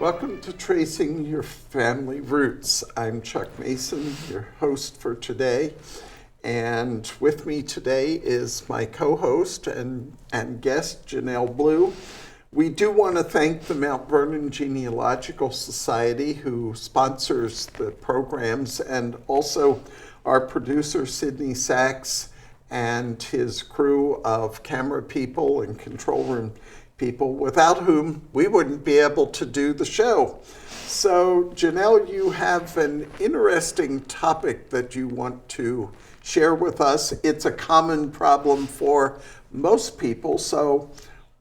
Welcome to Tracing Your Family Roots. I'm Chuck Mason, your host for today. And with me today is my co-host and guest, Janell Blue. We do want to thank the Mount Vernon Genealogical Society, who sponsors the programs, and also our producer, Sidney Sachs, and his crew of camera people and control room people, without whom we wouldn't be able to do the show. So, Janell, you have an interesting topic that you want to share with us. It's a common problem for most people, so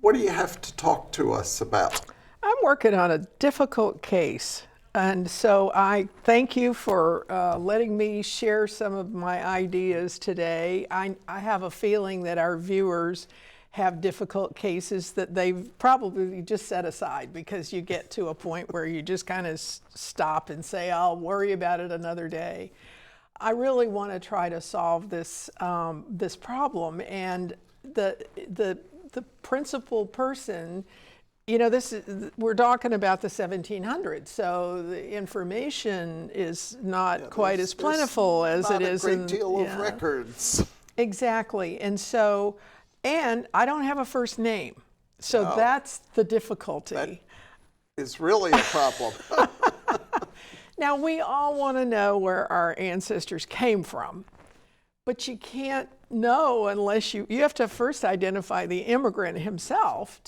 what do you have to talk to us about? I'm working on a difficult case, and so I thank you for letting me share some of my ideas today. I have a feeling that our viewers have difficult cases that they've probably just set aside, because you get to a point where you just kind of stop and say, I'll worry about it another day. I really want to try to solve this this problem, and the principal person, you know, we're talking about the 1700s, so the information is not quite as plentiful as it is in a great deal of records. Exactly, and I don't have a first name, so that's the difficulty. That is really a problem. Now, we all want to know where our ancestors came from, but you can't know unless you have to first identify the immigrant himself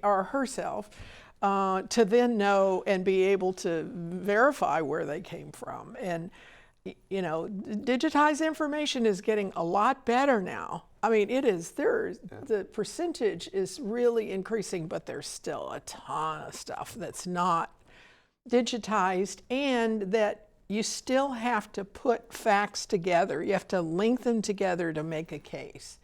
or herself to then know and be able to verify where they came from. And, you know, digitized information is getting a lot better now. I mean, the percentage is really increasing, but there's still a ton of stuff that's not digitized, and that you still have to put facts together. You have to link them together to make a case.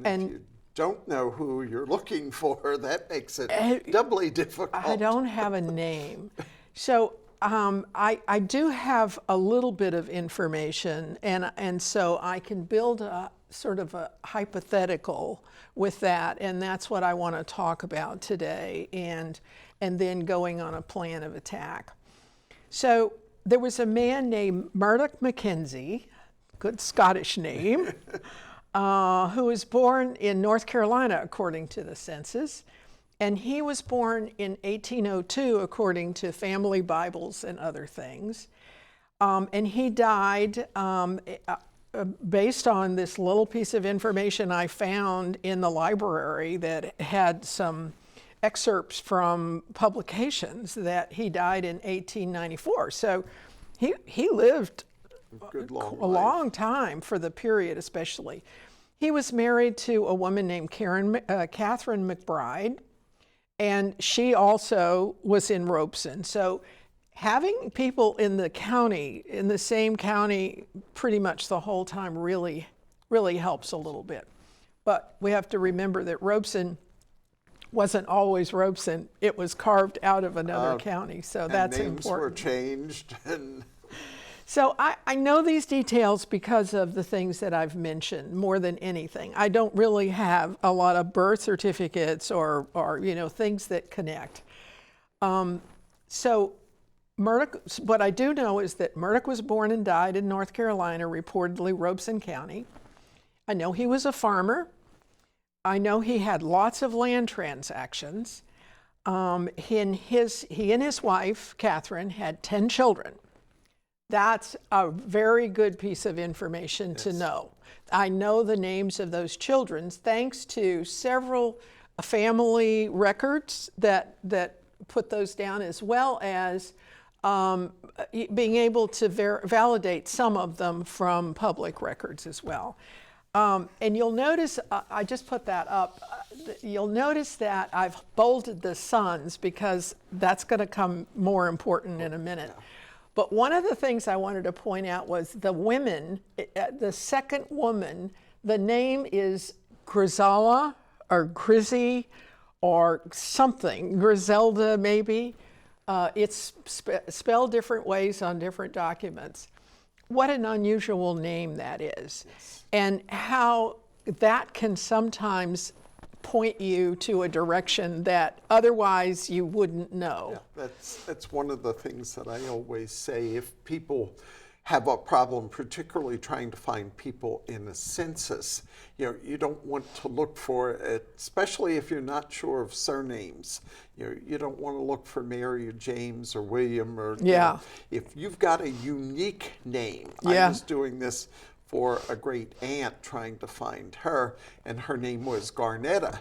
And if you don't know who you're looking for, that makes it doubly difficult. I don't have a name. So I do have a little bit of information, and so I can build a sort of a hypothetical with that, and that's what I want to talk about today, and then going on a plan of attack. So there was a man named Murdoch Mackenzie, good Scottish name, who was born in North Carolina according to the census, and he was born in 1802 according to family Bibles and other things, and he died based on this little piece of information I found in the library that had some excerpts from publications, that he died in 1894. So he lived a long time for the period, especially. He was married to a woman named Catherine McBride, and she also was in Robeson. So having people in the same county pretty much the whole time really helps a little bit. But we have to remember that Robeson wasn't always Robeson. It was carved out of another county, so that's names important. Were changed. So I know these details because of the things that I've mentioned more than anything. I don't really have a lot of birth certificates or you know, things that connect. So Murdoch, what I do know is that Murdoch was born and died in North Carolina, reportedly Robeson County. I know he was a farmer. I know he had lots of land transactions. He and his wife, Catherine, had 10 children. That's a very good piece of information to know. I know the names of those children thanks to several family records that put those down, as well as being able to validate some of them from public records as well. And you'll notice, I just put that up, you'll notice that I've bolded the sons, because that's going to come more important in a minute. But one of the things I wanted to point out was the women, the second woman, the name is Grisella or Grizzy or something, Griselda maybe. It's spelled different ways on different documents. What an unusual name that is. Yes. And how that can sometimes point you to a direction that otherwise you wouldn't know. Yeah, that's one of the things that I always say. If people have a problem, particularly trying to find people in a census, you don't want to look for it, especially if you're not sure of surnames. You don't want to look for Mary or James or William or if you've got a unique name. I was doing this for a great aunt, trying to find her, and her name was Garnetta.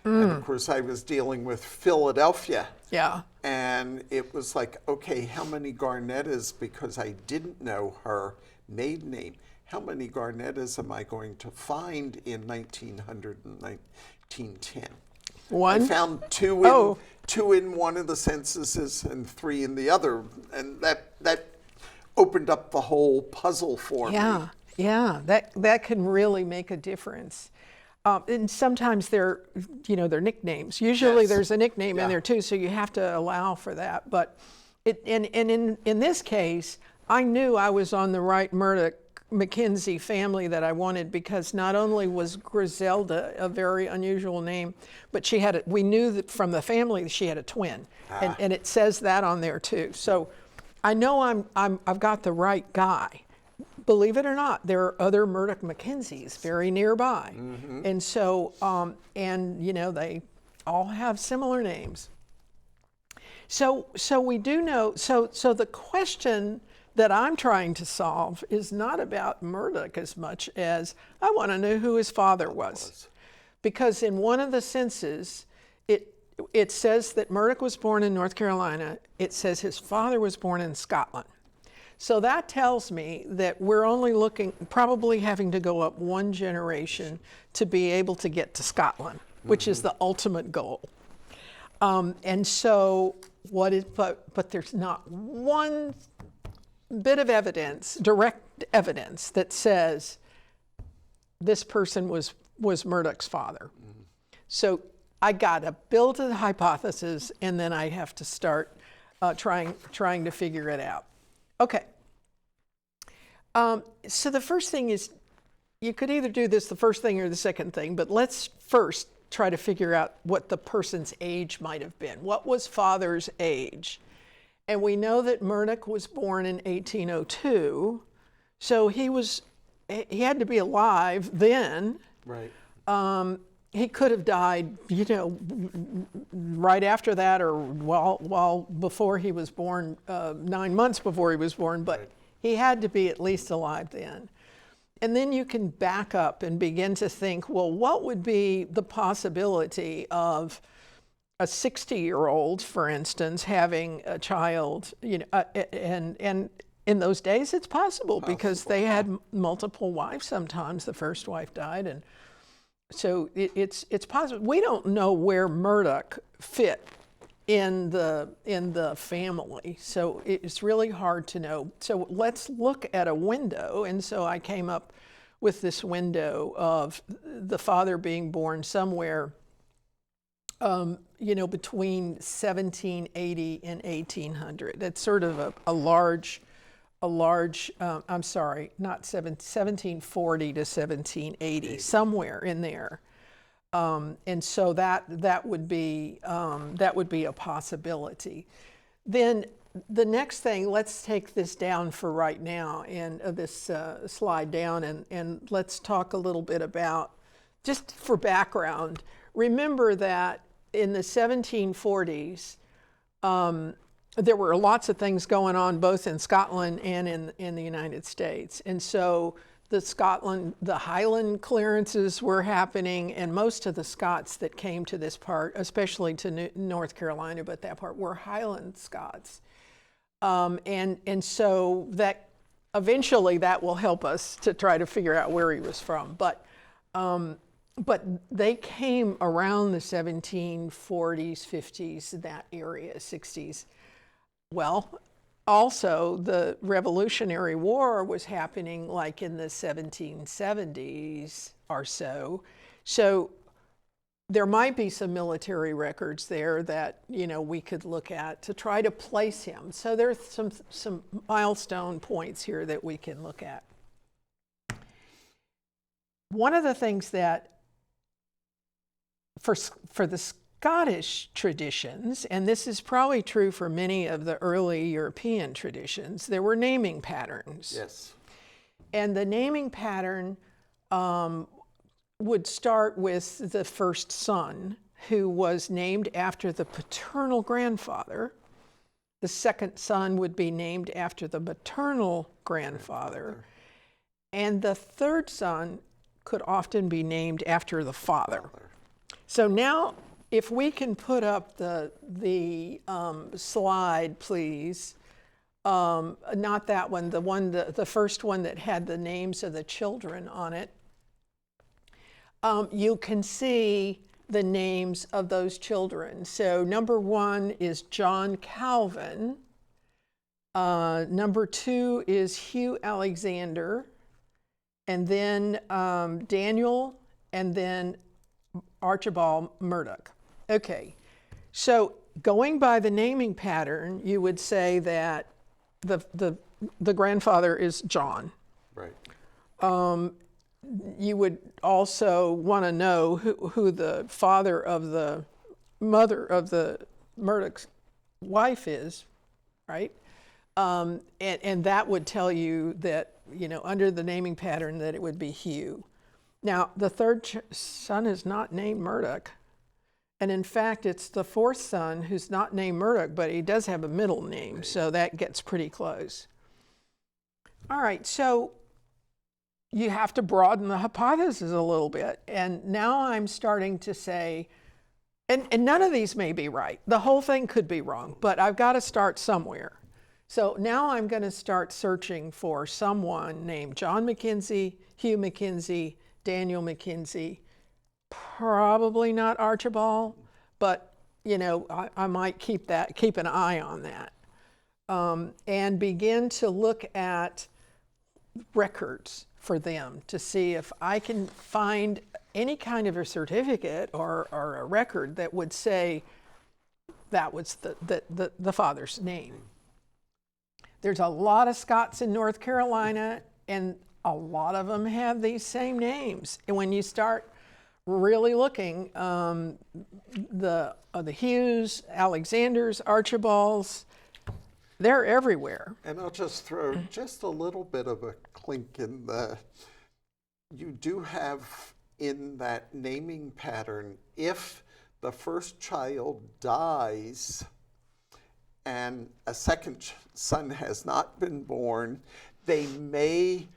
And of course, I was dealing with Philadelphia. Yeah. And it was like, okay, how many Garnettas, because I didn't know her maiden name, how many Garnettas am I going to find in 1900 and 1910? One? I found two in one of the censuses and 3 in the other. And that opened up the whole puzzle for me. Yeah, that can really make a difference. And sometimes they're nicknames. Usually there's a nickname in there too, so you have to allow for that. But in this case, I knew I was on the right Murdoch Mackenzie family that I wanted, because not only was Griselda a very unusual name, but we knew that from the family she had a twin, and it says that on there too. So I know I've got the right guy. Believe it or not, there are other Murdoch Mackenzies very nearby. And so, they all have similar names. So we do know, so the question that I'm trying to solve is not about Murdoch as much as I want to know who his father was. Because in one of the censuses, it says that Murdoch was born in North Carolina. It says his father was born in Scotland. So that tells me that we're only probably having to go up one generation to be able to get to Scotland, which is the ultimate goal. And so but there's not one bit of evidence, direct evidence, that says this person was Murdoch's father. So I got to build a hypothesis, and then I have to start trying to figure it out. Okay. So the first thing is, you could either do this the first thing or the second thing, but let's first try to figure out what the person's age might have been. What was father's age? And we know that Murdoch was born in 1802, so he had to be alive then. Right. He could have died, right after that, or while before he was born, 9 months before he was born, but he had to be at least alive then. And then you can back up and begin to think, well, what would be the possibility of a 60-year-old, for instance, having a child, and in those days it's possible because they had multiple wives sometimes. The first wife died, and so it's possible. We don't know where Murdoch fit in the family, so it's really hard to know. So let's look at a window, and so I came up with this window of the father being born somewhere between 1780 and 1800. That's sort of a large, I'm sorry, not 1740 to 1780, somewhere in there. And so that would be a possibility. Then the next thing, let's take this down for right now, and this slide down, and let's talk a little bit about, just for background, remember that in the 1740s, there were lots of things going on both in Scotland and in the United States. And so the Highland clearances were happening, and most of the Scots that came to this part, especially to North Carolina, but that part, were Highland Scots. And so that eventually that will help us to try to figure out where he was from. But they came around the 1740s, 50s, that area, 60s. Well, also the Revolutionary War was happening like in the 1770s or so. So there might be some military records there that, we could look at to try to place him. So there's some milestone points here that we can look at. One of the things that for the Scottish traditions, and this is probably true for many of the early European traditions, there were naming patterns. Yes. And the naming pattern would start with the first son, who was named after the paternal grandfather. The second son would be named after the maternal grandfather. And the third son could often be named after the father. So now, if we can put up the slide, please. Not that one, the first one that had the names of the children on it. You can see the names of those children. So number 1 is John Calvin. Number 2 is Hugh Alexander. And then Daniel, and then Archibald Murdoch. Okay, so going by the naming pattern, you would say that the grandfather is John. Right. You would also want to know who the father of the mother of the Murdoch's wife is, right? And that would tell you that, under the naming pattern, that it would be Hugh. Now, the third son is not named Murdoch. And in fact, it's the fourth son who's not named Murdoch, but he does have a middle name, right. So that gets pretty close. All right, so you have to broaden the hypothesis a little bit. And now I'm starting to say, and none of these may be right. The whole thing could be wrong, but I've got to start somewhere. So now I'm going to start searching for someone named John Mackenzie, Hugh Mackenzie, Daniel Mackenzie, probably not Archibald, but I might keep an eye on that, and begin to look at records for them to see if I can find any kind of a certificate or a record that would say that was the father's name. There's a lot of Scots in North Carolina, and a lot of them have these same names. And when you start really looking, the Hughes, Alexanders, Archibalds, they're everywhere. And I'll just throw just a little bit of a clink in you do have in that naming pattern, if the first child dies and a second son has not been born, they may,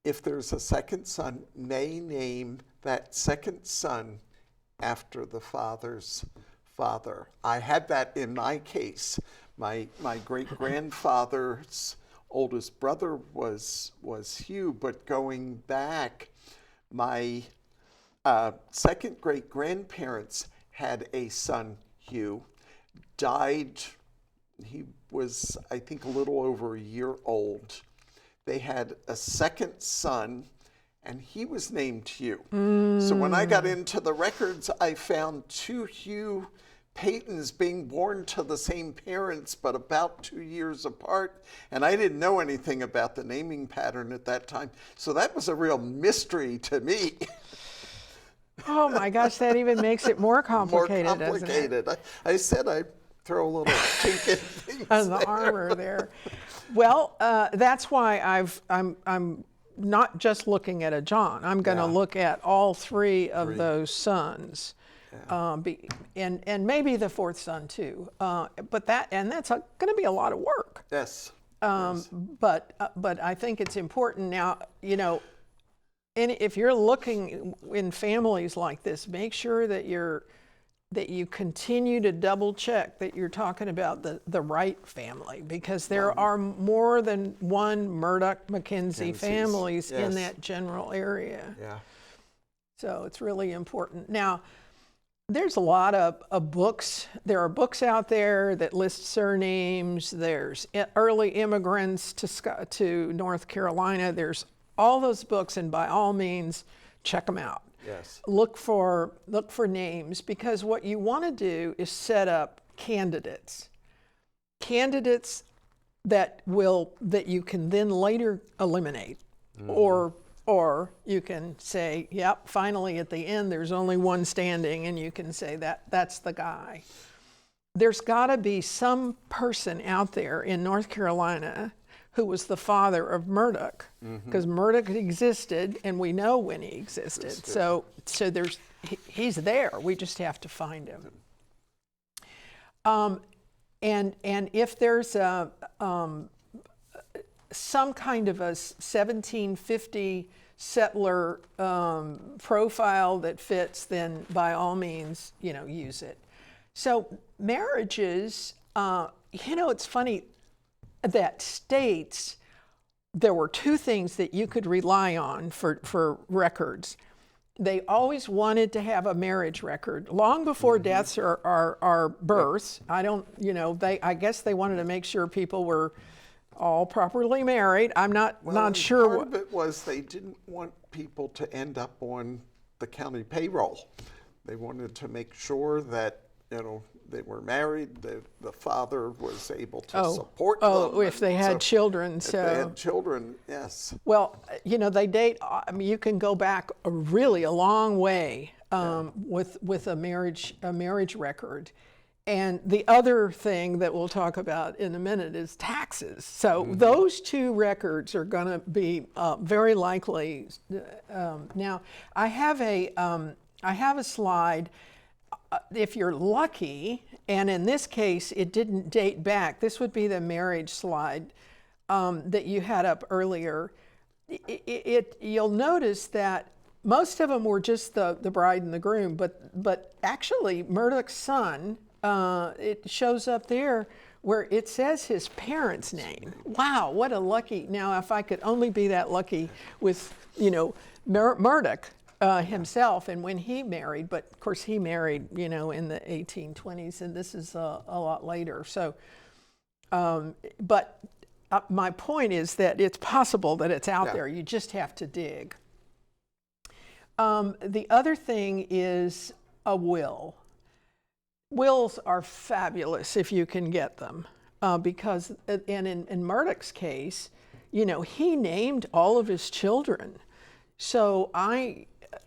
if there's a second son, may name that second son after the father's father. I had that in my case. My great-grandfather's oldest brother was Hugh, but going back, my second great-grandparents had a son, Hugh, died. He was, I think, a little over a year old. They had a second son, and he was named Hugh. So when I got into the records, I found 2 Hugh Paytons being born to the same parents, but about 2 years apart. And I didn't know anything about the naming pattern at that time. So that was a real mystery to me. Oh my gosh, that even makes it more complicated, More complicated. Doesn't it? I said I'd throw a little chink in things on the armor there. Well, that's why I'm not just looking at a John. I'm going to look at all 3 of those sons, and maybe the fourth son too. But that's going to be a lot of work. Yes. But I think it's important now. And if you're looking in families like this, make sure that you continue to double check that you're talking about the right family, because there are more than one Murdoch Mackenzie families in that general area. Yeah. So it's really important. Now, there's a lot of books. There are books out there that list surnames. There's early immigrants to North Carolina. There's all those books, and by all means, check them out. Yes. Look for names, because what you want to do is set up candidates that you can then later eliminate or Or you can say, yep, finally at the end there's only one standing, and you can say that's the guy. There's got to be some person out there in North Carolina who was the father of Murdoch, because Murdoch existed, and we know when he existed. So he's there. We just have to find him. And if there's some kind of a 1750 settler profile that fits, then by all means, use it. So marriages, it's funny that states, there were two things that you could rely on for records. They always wanted to have a marriage record long before deaths or births. I guess they wanted to make sure people were all properly married. I'm not sure. Part of it was they didn't want people to end up on the county payroll. They wanted to make sure that they were married, the father was able to support them. Oh, if they had children. If they had children, yes. Well, they date, you can go back a long way with a marriage record. And the other thing that we'll talk about in a minute is taxes. So those two records are going to be very likely. Now, I have a slide. If you're lucky, and in this case it didn't date back, this would be the marriage slide that you had up earlier. You'll notice that most of them were just the bride and the groom, but actually Murdoch's son, it shows up there where it says his parents' name. Wow, what a lucky. Now, if I could only be that lucky with, Murdoch himself, and when he married, but of course he married, in the 1820s, and this is a lot later. So, but my point is that it's possible that it's out there. You just have to dig. The other thing is a will. Wills are fabulous if you can get them, because, and in Murdoch's case, he named all of his children. So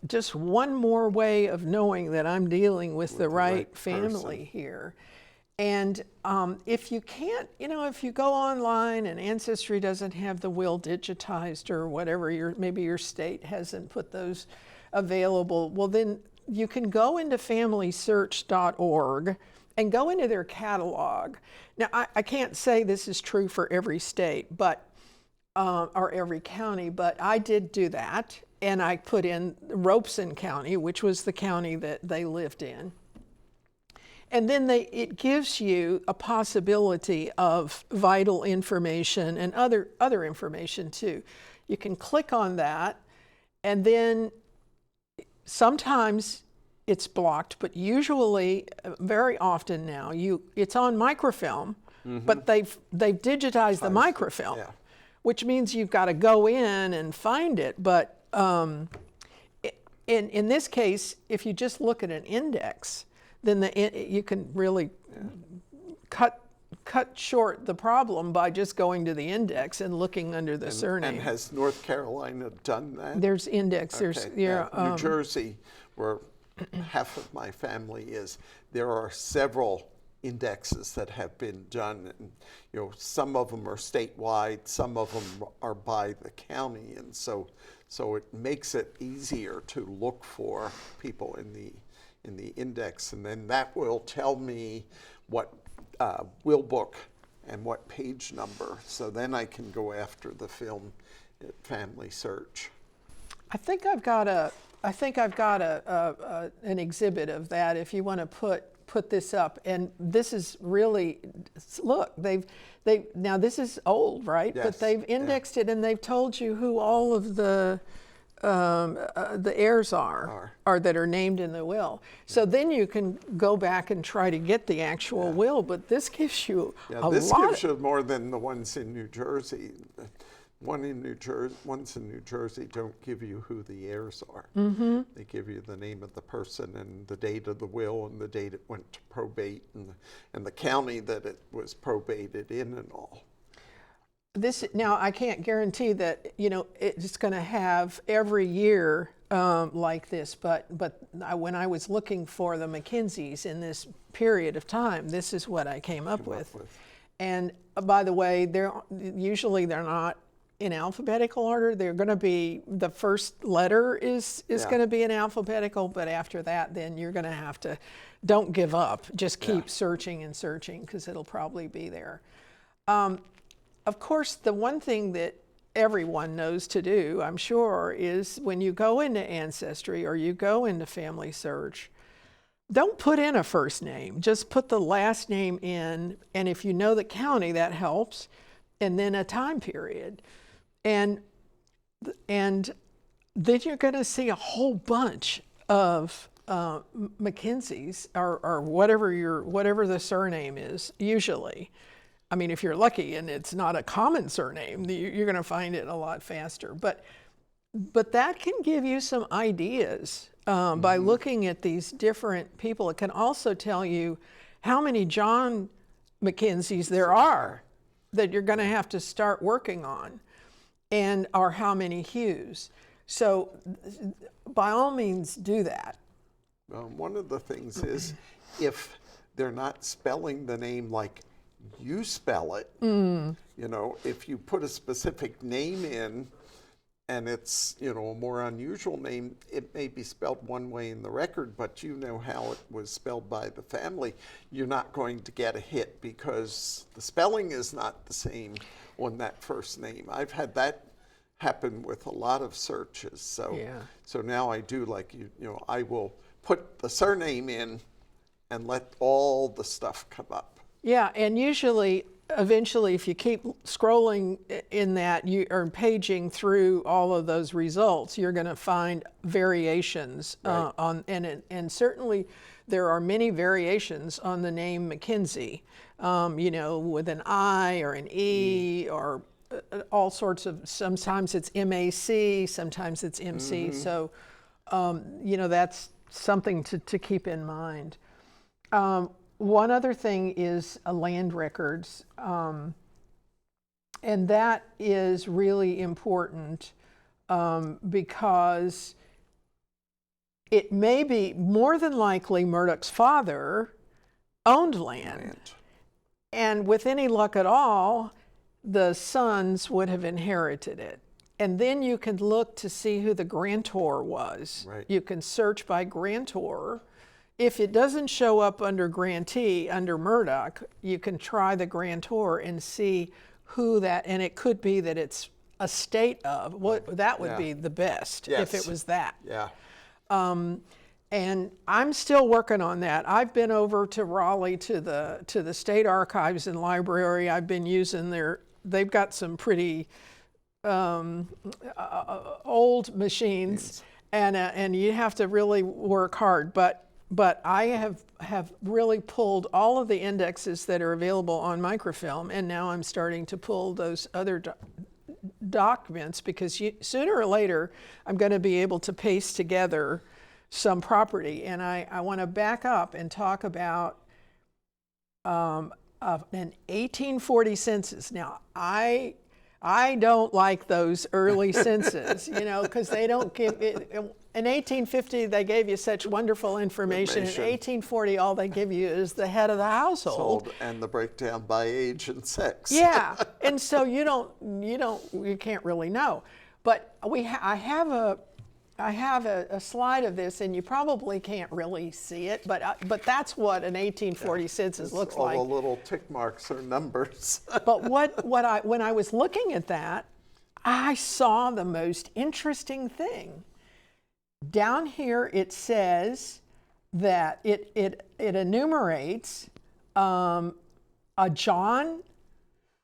just one more way of knowing that I'm dealing with the right family here. And if you can't, if you go online and Ancestry doesn't have the will digitized or whatever, maybe your state hasn't put those available, well then you can go into FamilySearch.org and go into their catalog. Now, I can't say this is true for every state, but or every county, but I did do that. And I put in Robeson County, which was the county that they lived in. And then it gives you a possibility of vital information and other information too. You can click on that, and then sometimes it's blocked, but usually, very often now, it's on microfilm, but they've digitized the microfilm, which means you've got to go in and find it. But in this case, if you just look at an index, then you can really cut short the problem by just going to the index and looking under the surname. And has North Carolina done that? There's index. Okay. There's New Jersey, where half of my family is, there are several indexes that have been done, and some of them are statewide, some of them are by the county, and so it makes it easier to look for people in the index, and then that will tell me what will book and what page number, so then I can go after the film at Family Search. I think I've got an exhibit of that if you want to put this up. And this is really, look, they've now this is old, right? Yes. But they've indexed it, and they've told you who all of the heirs are that are named in the will. So then you can go back and try to get the actual will, but this gives you a lot. This gives you more than the ones in New Jersey. Ones in New Jersey don't give you who the heirs are. They give you the name of the person and the date of the will and the date it went to probate and the county that it was probated in and all. this now I can't guarantee that it's going to have every year like this, but when I was looking for the McKinseys in this period of time, this is what I came up with. And by the way, they're not in alphabetical order. They're going to be, the first letter is going to be in alphabetical, but after that, then you're going to have to, don't give up. Just keep searching and searching, because it'll probably be there. Of course, the one thing that everyone knows to do, I'm sure, is when you go into Ancestry or you go into Family Search, don't put in a first name. Just put the last name in, and if you know the county, that helps, and then a time period. And then you're going to see a whole bunch of McKinseys or whatever the surname is, usually. I mean, if you're lucky and it's not a common surname, you're going to find it a lot faster. But that can give you some ideas by looking at these different people. It can also tell you how many John McKinseys there are that you're going to have to start working on, or how many Hughes. So by all means, do that. One of the things is, if they're not spelling the name like you spell it, if you put a specific name in and it's, a more unusual name, it may be spelled one way in the record, but you know how it was spelled by the family. You're not going to get a hit because the spelling is not the same on that first name. I've had that happen with a lot of searches. So now I do, like, I will put the surname in and let all the stuff come up. Yeah, and usually, eventually, if you keep scrolling in that, or paging through all of those results, you're going to find variations and certainly there are many variations on the name McKinsey, with an I or an E or all sorts of, sometimes it's MAC, sometimes it's MC. So, that's something to keep in mind. One other thing is land records, and that is really important because it may be, more than likely, Murdoch's father owned land. And with any luck at all, the sons would have inherited it. And then you can look to see who the grantor was. You can search by grantor. If it doesn't show up under grantee, under Murdoch, you can try the grantor and see who that, and it could be that it's a state of, that would be the best if it was that. And I'm still working on that. I've been over to Raleigh to the State Archives and Library. I've been using they've got some pretty old machines, and you have to really work hard. But I have really pulled all of the indexes that are available on microfilm, and now I'm starting to pull those other documents, because sooner or later I'm going to be able to paste together some property. And I want to back up and talk about an 1840 census. Now, I don't like those early census, because they don't give it. In 1850, they gave you such wonderful information. In 1840, all they give you is the head of the household and the breakdown by age and sex. Yeah, and so you can't really know. But I have a slide of this, and you probably can't really see it, but that's what an 1840 census looks like. All the little tick marks are numbers. But when I was looking at that, I saw the most interesting thing. Down here it says that it enumerates a John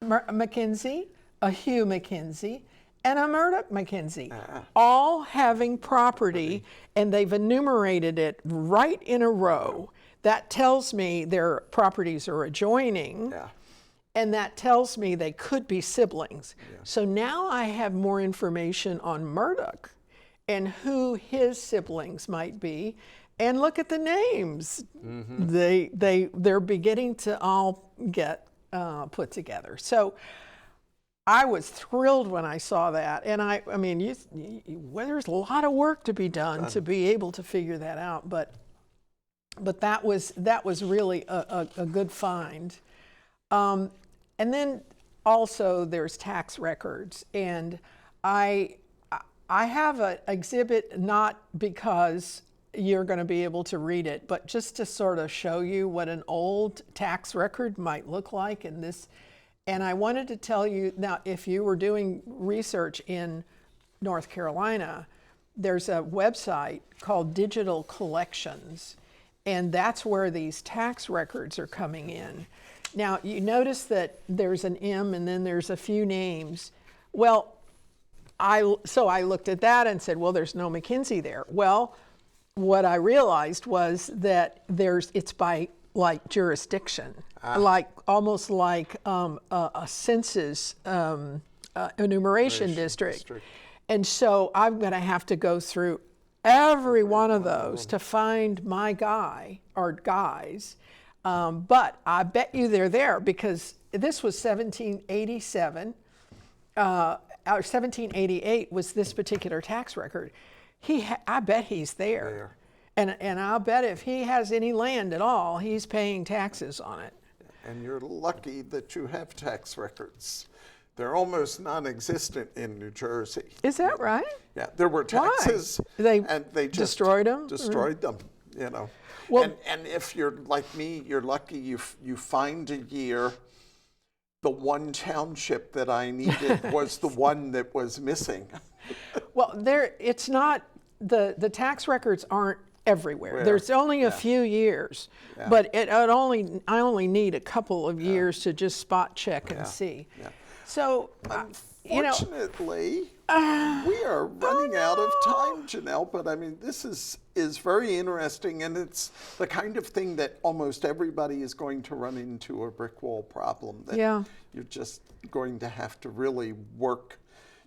McKinsey, a Hugh McKinsey, and a Murdoch McKinsey, all having property, and they've enumerated it right in a row. That tells me their properties are adjoining, and that tells me they could be siblings. So now I have more information on Murdoch and who his siblings might be, and look at the names. They're beginning to all get put together. So I was thrilled when I saw that, and I mean, well, there's a lot of work to be done to be able to figure that out, but that was really a good find. And then also there's tax records, and I have an exhibit not because you're going to be able to read it, but just to sort of show you what an old tax record might look like in this. And I wanted to tell you, now, if you were doing research in North Carolina, there's a website called Digital Collections, and that's where these tax records are coming in. Now, you notice that there's an M and then there's a few names. Well, so I looked at that and said, well, there's no McKinsey there. Well, what I realized was that it's by like jurisdiction, almost like a census enumeration district. And so I'm going to have to go through every one of those to find my guy or guys. But I bet you they're there, because this was 1787. 1788 was this particular tax record. I bet he's there. And I'll bet if he has any land at all, he's paying taxes on it. And you're lucky that you have tax records. They're almost non-existent in New Jersey. Is that right? Yeah, there were taxes. Why? And they just destroyed them? Destroyed them, Well, and if you're like me, you're lucky you find a year. The one township that I needed was the one that was missing. Well, it's not, the tax records aren't everywhere. Rare. There's only a few years, but I only need a couple of years to just spot check and see. Yeah. So, unfortunately, we are running out of time, Janell, but I mean, this is very interesting, and it's the kind of thing that almost everybody is going to run into, a brick wall problem that you're just going to have to really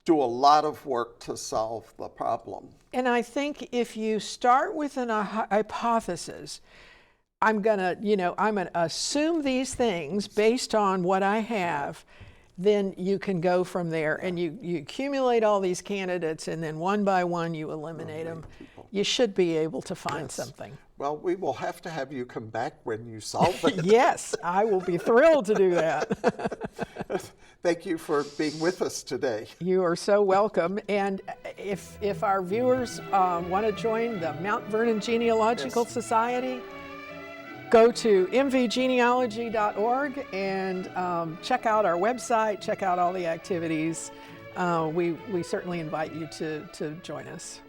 do a lot of work to solve the problem. And I think if you start with a hypothesis, I'm gonna assume these things based on what I have, then you can go from there, and you accumulate all these candidates, and then one by one you eliminate them. You should be able to find something. Well, we will have to have you come back when you solve it. Yes, I will be thrilled to do that. Thank you for being with us today. You are so welcome. And if our viewers want to join the Mount Vernon Genealogical Society, go to mvgenealogy.org and check out our website, check out all the activities. We certainly invite you to join us.